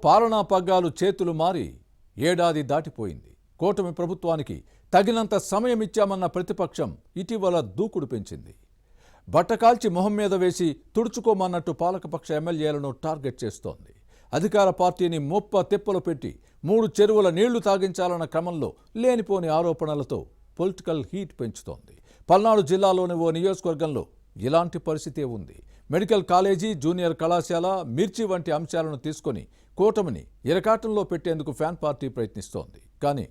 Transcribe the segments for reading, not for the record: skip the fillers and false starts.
పాలనా పగ్గాలు చేతులు మారి ఏడాది దాటిపోయింది. కూటమి ప్రభుత్వానికి తగినంత సమయం ఇచ్చామన్న ప్రతిపక్షం ఇటీవల దూకుడు పెంచింది. బట్టకాల్చి మొహం మీద వేసి తుడుచుకోమన్నట్టు పాలకపక్ష ఎమ్మెల్యేలను టార్గెట్ చేస్తోంది. అధికార పార్టీని ముప్ప తిప్పలు పెట్టి 3 చెరువుల నీళ్లు తాగించాలన్న క్రమంలో లేనిపోని ఆరోపణలతో పొలిటికల్ హీట్ పెంచుతోంది. పల్నాడు జిల్లాలోని ఓ నియోజకవర్గంలో ఇలాంటి పరిస్థితే ఉంది. మెడికల్ కాలేజీ, జూనియర్ కళాశాల, మిర్చి వంటి అంశాలను తీసుకొని కూటమిని ఇరకాటంలో పెట్టేందుకు ఫ్యాన్ పార్టీ ప్రయత్నిస్తోంది. కానీ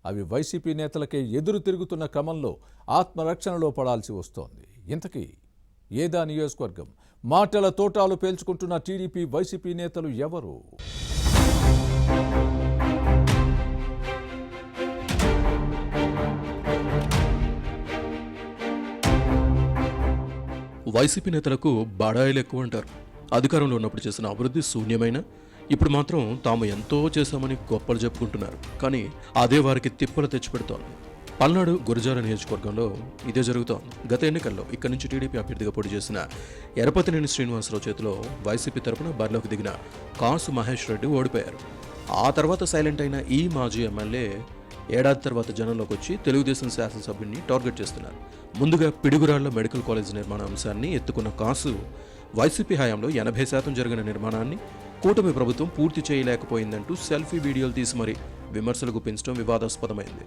అవి వైసీపీ నేతలకే ఎదురు తిరుగుతున్న క్రమంలో ఆత్మరక్షణలో పడాల్సి వస్తోంది. ఇంతకీ ఏదా నియోజకవర్గం? మాటల తోటాలు పేల్చుకుంటున్న టీడీపీ, వైసీపీ నేతలు ఎవరు? వైసీపీ నేతలకు బడాయిలు ఎక్కువ అంటారు. అధికారంలో ఉన్నప్పుడు చేసిన అభివృద్ధి శూన్యమైన, ఇప్పుడు మాత్రం తాము ఎంతో చేశామని గొప్పలు చెప్పుకుంటున్నారు. కానీ అదే వారికి తిప్పలు తెచ్చిపెడుతోంది. పల్నాడు గురజాల నియోజకవర్గంలో ఇదే జరుగుతోంది. గత ఎన్నికల్లో ఇక్కడి నుంచి టీడీపీ అభ్యర్థిగా పోటీ చేసిన ఎరపతినేని శ్రీనివాసరావు చేతిలో వైసీపీ తరపున బరిలోకి దిగిన కాసు మహేష్ రెడ్డి ఓడిపోయారు. ఆ తర్వాత సైలెంట్ అయిన ఈ మాజీ ఎమ్మెల్యే ఏడాది తర్వాత జనంలోకి వచ్చి తెలుగుదేశం శాసనసభ్యుడిని టార్గెట్ చేస్తున్నారు. ముందుగా పిడుగురాళ్ల మెడికల్ కాలేజ్ నిర్మాణ అంశాన్ని ఎత్తుకున్న కాసు వైసీపీ హయాంలో 80% జరిగిన నిర్మాణాన్ని కూటమి ప్రభుత్వం పూర్తి చేయలేకపోయిందంటూ సెల్ఫీ వీడియోలు తీసి మరీ విమర్శలు గుప్పించడం వివాదాస్పదమైంది.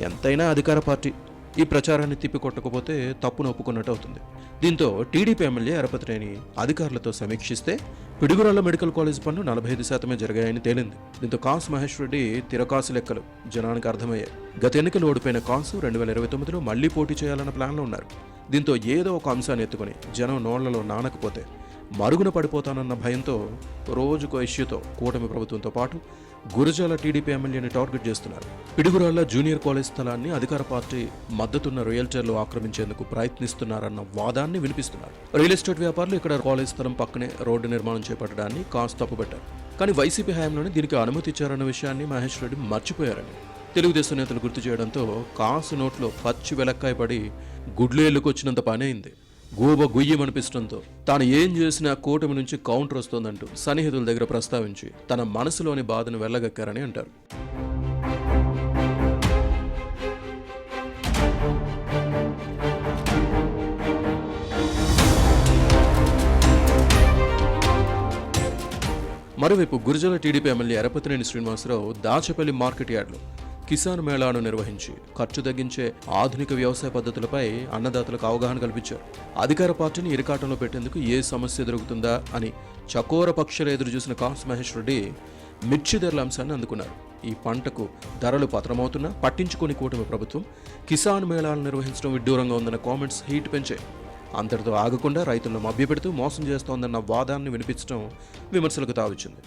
ఎంతైనా అధికార పార్టీ ఈ ప్రచారాన్ని తిప్పికొట్టకపోతే తప్పును ఒప్పుకున్నట్టు అవుతుంది. దీంతో టీడీపీ ఎమ్మెల్యే ఎరపతినేని అధికారులతో సమీక్షిస్తే పిడుగురాళ్ల మెడికల్ కాలేజ్ పనులు 45% జరిగాయని తేలింది. దీంతో కాసు మహేష్ రెడ్డి తిరకాసు లెక్కలు జనానికి అర్థమయ్యాయి. గత ఎన్నికలు ఓడిపోయిన కాసు 2029లో మళ్లీ పోటీ చేయాలన్న ప్లాన్లో ఉన్నారు. దీంతో ఏదో ఒక అంశాన్ని ఎత్తుకుని జనం నోళ్లలో నానకపోతే మరుగున పడిపోతానన్న భయంతో రోజుకో ఇష్యూతో కూటమి ప్రభుత్వంతో పాటు గురజాల టీడీపీ ఎమ్మెల్యేని టార్గెట్ చేస్తున్నారు. పిడుగురాళ్ల జూనియర్ కాలేజ్ స్థలాన్ని అధికార పార్టీ మద్దతున్న రియల్టర్లు ఆక్రమించేందుకు ప్రయత్నిస్తున్నారన్న వాదాన్ని వినిపిస్తున్నారు. రియల్ ఎస్టేట్ వ్యాపారులు ఇక్కడ కాలేజ్ స్థలం పక్కనే రోడ్డు నిర్మాణం చేపట్టడాన్ని కాసు తప్పుపెట్టారు. కానీ వైసీపీ హయాంలోనే దీనికి అనుమతి ఇచ్చారన్న విషయాన్ని మహేష్ రెడ్డి మర్చిపోయారని తెలుగుదేశం నేతలు గుర్తు చేయడంతో కాసు నోట్లో పచ్చి వెలక్కాయ పడి గుడ్లేళ్లుకొచ్చినంత పని అయింది. గోబ గుయ్యమనిపించడంతో తాను ఏం చేసినా కూటమి నుంచి కౌంటర్ వస్తోందంటూ సన్నిహితుల దగ్గర ప్రస్తావించి తన మనసులోని బాధను వెళ్ళగక్కారని అంటారు. మరోవైపు గురజాల టీడీపీ ఎమ్మెల్యే ఎరపతినేని శ్రీనివాసరావు దాచపల్లి మార్కెట్ యార్డ్లో కిసాన్ మేళాను నిర్వహించి ఖర్చు తగ్గించే ఆధునిక వ్యవసాయ పద్ధతులపై అన్నదాతలకు అవగాహన కల్పించారు. అధికార పార్టీని ఇరకాటంలో పెట్టేందుకు ఏ సమస్య దొరుకుతుందా అని చకోర పక్షులు ఎదురు చూసిన కాసు మహేష్ రెడ్డి మిర్చి ధరల అంశాన్ని అందుకున్నారు. ఈ పంటకు ధరలు పతనమవుతున్నా పట్టించుకుని కూటమి ప్రభుత్వం కిసాన్ మేళాలు నిర్వహించడం విడ్డూరంగా ఉందన్న కామెంట్స్ హీట్ పెంచాయి. అంతటితో ఆగకుండా రైతులను మభ్యపెడుతూ మోసం చేస్తోందన్న వాదాన్ని వినిపించడం విమర్శలకు తావిచ్చింది.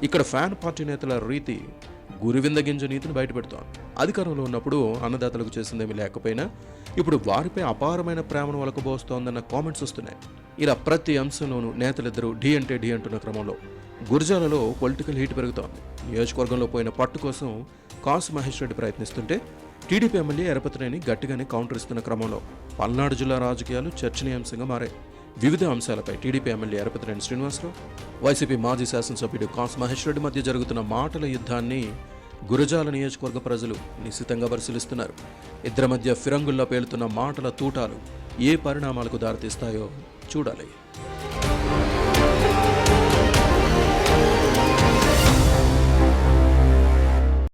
ఇక్కడ ఫ్యాన్ పార్టీ నేతల రీతి గురివింద గింజ నీతిని బయటపెడుతోంది. అధికారంలో ఉన్నప్పుడు అన్నదాతలకు చేసిందేమీ లేకపోయినా ఇప్పుడు వారిపై అపారమైన ప్రేమను వలకబోస్తోందన్న కామెంట్స్ వస్తున్నాయి. ఇలా ప్రతి అంశంలోనూ నేతలిద్దరూ ఢీ అంటే ఢీ అంటున్న క్రమంలో గురజాలలో పొలిటికల్ హీట్ పెరుగుతోంది. నియోజకవర్గంలో పోయిన పట్టు కోసం కాసు మహేష్ రెడ్డి ప్రయత్నిస్తుంటే టీడీపీ ఎమ్మెల్యే ఎరపతినేని గట్టిగానే కౌంటర్ ఇస్తున్న క్రమంలో పల్నాడు జిల్లా రాజకీయాలు చర్చనీయాంశంగా మారాయి. వివిధ అంశాలపై టీడీపీ ఎమ్మెల్యే ఎరపతినేని శ్రీనివాసరావు, వైసీపీ మాజీ శాసనసభ్యుడు కాసు మహేష్ రెడ్డి మధ్య జరుగుతున్న మాటల యుద్ధాన్ని గురజాల నియోజకవర్గ ప్రజలు నిశితంగా పరిశీలిస్తున్నారు. ఇద్దరి మధ్య ఫిరంగుల్లో పేలుతున్న మాటల తూటాలు ఏ పరిణామాలకు దారితీస్తాయో చూడాలి.